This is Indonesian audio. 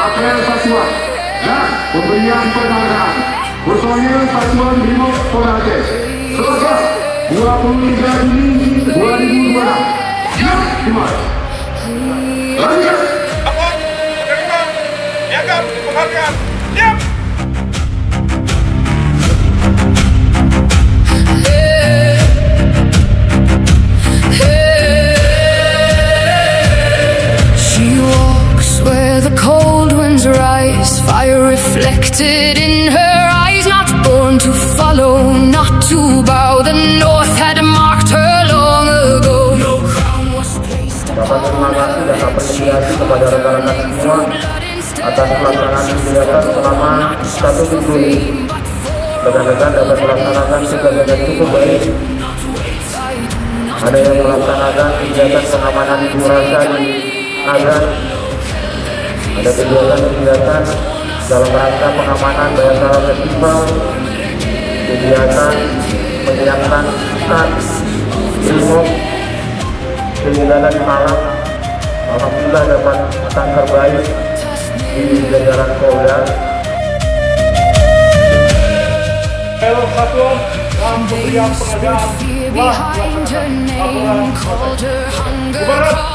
Apel Satuan dan Pemberian Penghargaan Personel Satuan Brimob Polda Aceh Selasa 23 Juni 2026. Siap dimulai. Lanjut. Apa? Terima. Piagam penghargaan. Siap. Fire reflected in her eyes, not born to follow, not to bow. The North had marked her long ago. No crown was placed Dapat terima kasih dan apresiasi kepada rekan-rekan semua atas pelaksanaan kegiatan selama 1 minggu ini. Rekan-rekan dapat melaksanakan tugas dengan cukup baik. Ada yang melaksanakan kegiatan pengamanan ibu rasa di Azan. Ada kegiatan dalam rangka pengamanan Bayangkara Festival, kegiatan menyiapkan Satbrimob kegiatan malam. Alhamdulillah dapat akan terbaik di jajaran Polda. Apel Satuan dalam pemberian penghargaan telah dilaksanakan. Kepada